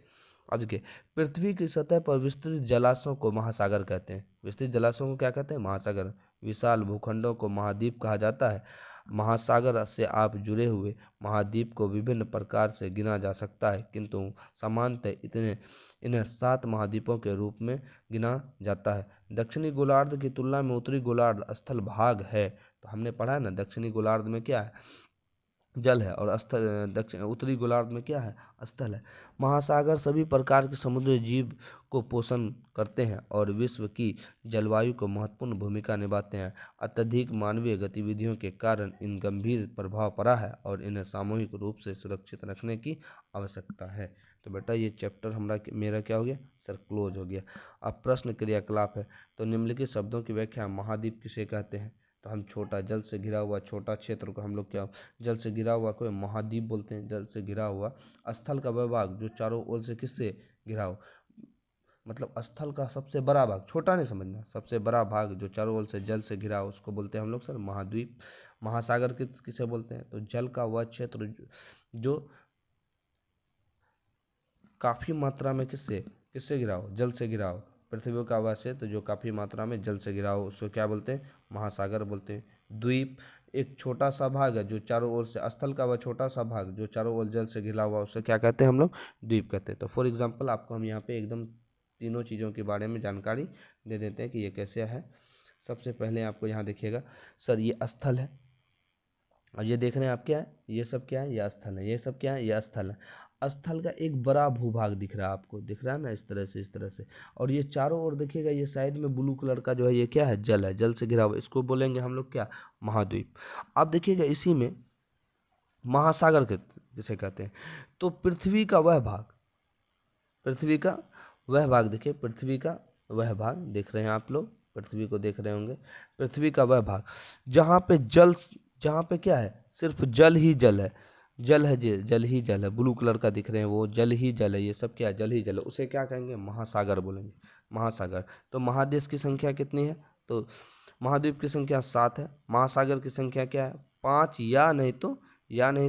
अब देखिए, पृथ्वी की सतह पर विस्तृत जलाशयों को महासागर कहते हैं। विस्तृत जलाशयों को क्या कहते हैं, महासागर। विशाल भूखंडों को महाद्वीप कहा जाता है। महासागर से आप जुड़े हुए महाद्वीप को विभिन्न प्रकार से गिना जा सकता है, किंतु सामान्यतः इन्हें 7 महाद्वीपों के रूप में गिना जाता है। दक्षिणी गोलार्ध की तुलना में उत्तरी गोलार्ध स्थल भाग है। तो हमने पढ़ा है ना, दक्षिणी गोलार्ध में क्या है, जल है, और स्थल दक्षिण उत्तरी गोलार्ध में क्या है, स्थल है। महासागर सभी प्रकार के समुद्री जीव को पोषण करते हैं और विश्व की जलवायु को महत्वपूर्ण भूमिका निभाते हैं। अत्यधिक मानवीय गतिविधियों के कारण इन गंभीर प्रभाव पड़ा है और इन्हें सामूहिक रूप से सुरक्षित रखने की आवश्यकता है। तो बेटा ये चैप्टर मेरा क्या हो गया सर, क्लोज हो गया। अब प्रश्न क्रियाकलाप है। तो निम्नलिखित शब्दों की व्याख्या, महाद्वीप किसे कहते हैं, तो हम छोटा जल से घिरा हुआ छोटा क्षेत्र को हम लोग क्या, जल से घिरा हुआ कोई महाद्वीप बोलते हैं, जल से घिरा हुआ। स्थल का वह भाग जो चारों ओर से किससे घिरा हो, मतलब स्थल का सबसे बड़ा भाग, छोटा नहीं समझना, सबसे बड़ा भाग जो चारों ओर से जल से घिरा हो उसको बोलते हैं हम लोग सर महाद्वीप। महासागर किसे बोलते हैं, तो जल का वह क्षेत्र जो काफ़ी मात्रा में किससे किससे घिरा हो, जल से घिरा हो। पृथ्वी का वह क्षेत्र जो काफ़ी मात्रा में जल से घिरा हो उसको क्या बोलते हैं, महासागर बोलते हैं। द्वीप एक छोटा सा भाग है जो चारों ओर से, स्थल का वह छोटा सा भाग जो चारों ओर जल से घिरा हुआ उसे क्या कहते हैं हम लोग, द्वीप कहते हैं। तो फॉर एग्जाम्पल आपको हम यहाँ पे एकदम तीनों चीज़ों के बारे में जानकारी दे देते हैं कि ये कैसे है। सबसे पहले आपको यहाँ देखिएगा सर, ये स्थल है, और ये देख रहे हैं आप क्या है, ये सब क्या है, ये स्थल है, ये सब क्या है, ये स्थल है। स्थल का एक बड़ा भूभाग दिख रहा है आपको, दिख रहा है ना, इस तरह से, इस तरह से। और ये चारों ओर देखिएगा, ये साइड में ब्लू कलर का जो है ये क्या है, जल है, जल से घिरा हुआ, इसको बोलेंगे हम लोग क्या, महाद्वीप। अब देखिएगा इसी में महासागर किसे कहते हैं, तो पृथ्वी का वह भाग, पृथ्वी का वह भाग देखिए, पृथ्वी का वह भाग देख रहे हैं आप लोग, पृथ्वी को देख रहे होंगे, पृथ्वी का वह भाग जहाँ पे जल, जहाँ पे क्या है, सिर्फ जल ही जल है, जल है, जल ही जल है, ब्लू कलर का दिख रहे हैं वो जल ही जल है, ये सब क्या है, जल ही जल है, उसे क्या कहेंगे, महासागर बोलेंगे, महासागर। तो महादेश की संख्या कितनी है, तो महाद्वीप की संख्या 7 है, महासागर की संख्या क्या है, 5 या नहीं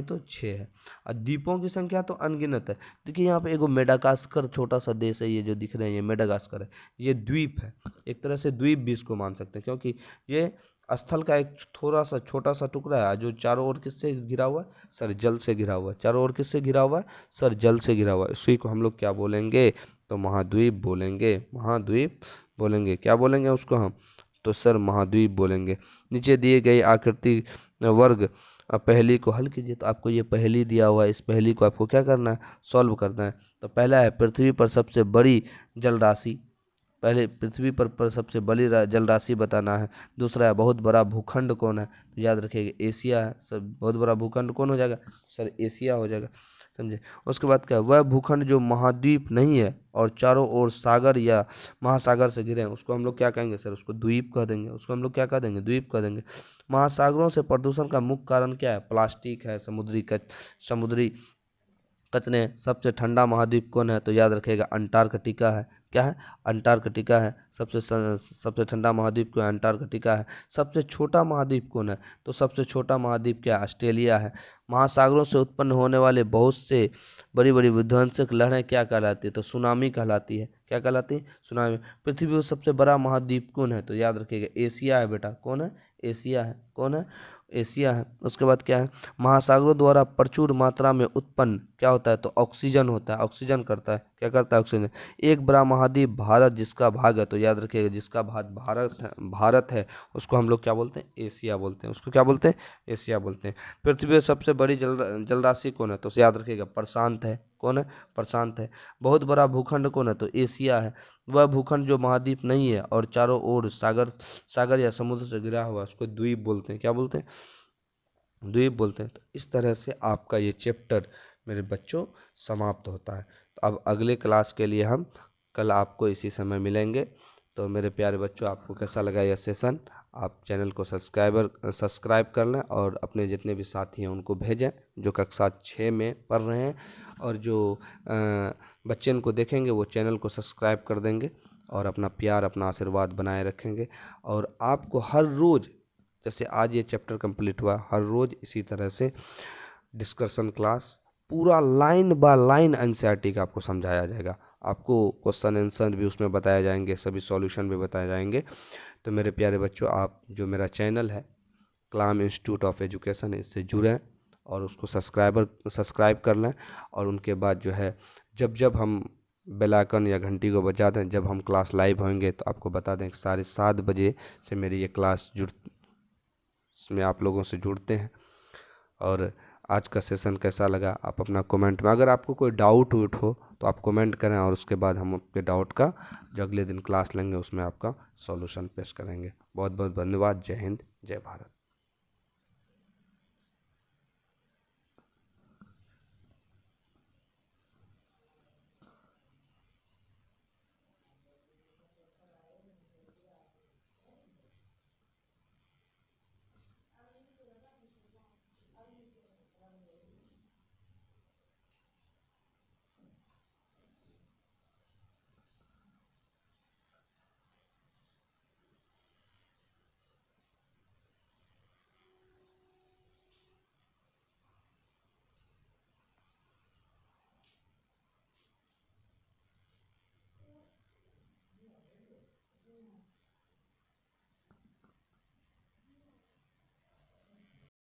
तो 6 है, और द्वीपों की संख्या तो अनगिनत है। देखिए यहाँ पे एगो मेडागास्कर छोटा सा देश है, ये जो दिख रहे हैं ये मेडागास्कर है, ये द्वीप है, एक तरह से द्वीप भी इसको मान सकते हैं, क्योंकि ये स्थल का एक थोड़ा सा छोटा सा टुकड़ा है जो चारों ओर किससे घिरा हुआ है, सर जल से घिरा हुआ है, चारों ओर किससे घिरा हुआ है, सर जल से घिरा हुआ है, इसी को हम लोग क्या बोलेंगे, तो महाद्वीप बोलेंगे, महाद्वीप बोलेंगे, क्या बोलेंगे उसको हम, तो सर महाद्वीप बोलेंगे। नीचे दिए गए आकृति वर्ग पहेली को हल कीजिए। तो आपको ये पहेली दिया हुआ है, इस पहेली को आपको क्या करना है, सॉल्व करना है। तो पहला है पृथ्वी पर सबसे बड़ी जल राशि, पहले पृथ्वी पर सबसे बड़ी जल राशि बताना है। दूसरा है बहुत बड़ा भूखंड कौन है, तो याद रखिएगा एशिया है, सब बहुत बड़ा भूखंड कौन हो जाएगा, सर एशिया हो जाएगा, समझे। उसके बाद क्या, वह भूखंड जो महाद्वीप नहीं है और चारों ओर सागर या महासागर से घिरे हैं उसको हम लोग क्या कहेंगे, सर उसको द्वीप कह देंगे, उसको हम लोग क्या कह देंगे, द्वीप कह देंगे। महासागरों से प्रदूषण का मुख्य कारण क्या है, प्लास्टिक है, समुद्री कचरे। सबसे ठंडा महाद्वीप कौन है, तो याद रखिएगा अंटार्कटिका है, क्या है, अंटार्कटिका है, सबसे ठंडा महाद्वीप कौन है, अंटार्कटिका है। सबसे छोटा महाद्वीप कौन है, तो सबसे छोटा महाद्वीप क्या है, ऑस्ट्रेलिया है। महासागरों से उत्पन्न होने वाले बहुत से बड़ी बड़ी विध्वंसक लहरें क्या कहलाती है, तो सुनामी कहलाती है, क्या कहलाती है, सुनामी। पृथ्वी पर सबसे बड़ा महाद्वीप कौन है, तो याद रखिएगा एशिया है बेटा, कौन है, एशिया है, कौन है, एशिया है। उसके बाद क्या है, महासागरों द्वारा प्रचुर मात्रा में उत्पन्न क्या होता है, तो ऑक्सीजन होता है, ऑक्सीजन करता है, क्या करता है, ऑक्सीजन। एक बड़ा महाद्वीप भारत जिसका भाग है, तो याद रखिएगा जिसका भाग भारत है उसको हम लोग क्या बोलते हैं, एशिया बोलते हैं, उसको क्या बोलते हैं, एशिया बोलते हैं। पृथ्वी पर सबसे बड़ी जल राशि कौन है, तो याद रखिएगा प्रशांत है, कौन है, प्रशांत है। बहुत बड़ा भूखंड कौन है, तो एशिया है। वह भूखंड जो महाद्वीप नहीं है और चारों ओर सागर सागर या समुद्र से घिरा हुआ उसको द्वीप बोलते हैं, क्या बोलते हैं, द्वीप बोलते हैं। तो इस तरह से आपका ये चैप्टर मेरे बच्चों समाप्त होता है। तो अब अगले क्लास के लिए हम कल आपको इसी समय मिलेंगे। तो मेरे प्यारे बच्चों आपको कैसा लगा यह सेशन, आप चैनल को सब्सक्राइब कर लें और अपने जितने भी साथी हैं उनको भेजें जो कक्षा 6 में पढ़ रहे हैं, और जो बच्चे इनको देखेंगे वो चैनल को सब्सक्राइब कर देंगे और अपना प्यार अपना आशीर्वाद बनाए रखेंगे। और आपको हर रोज़, जैसे आज ये चैप्टर कंप्लीट हुआ, हर रोज़ इसी तरह से डिस्कशन क्लास पूरा लाइन बाय लाइन एनसीईआरटी का आपको समझाया जाएगा, आपको क्वेश्चन आंसर भी उसमें बताए जाएंगे, सभी सॉल्यूशन भी बताए जाएंगे। तो मेरे प्यारे बच्चों, आप जो मेरा चैनल है कलाम इंस्टीट्यूट ऑफ एजुकेशन, इससे जुड़ें और उसको सब्सक्राइब कर लें। और उनके बाद जो है जब जब हम बेल आइकन या घंटी को बजा दें, जब हम क्लास लाइव होंगे तो आपको बता दें कि 7:30 बजे से मेरी ये क्लास इसमें आप लोगों से जुड़ते हैं। और आज का सेशन कैसा लगा आप अपना कमेंट में, अगर आपको कोई डाउट वूट हो तो आप कमेंट करें, और उसके बाद हम आपके डाउट का जो अगले दिन क्लास लेंगे उसमें आपका सॉल्यूशन पेश करेंगे। बहुत बहुत धन्यवाद। जय हिंद, जय भारत।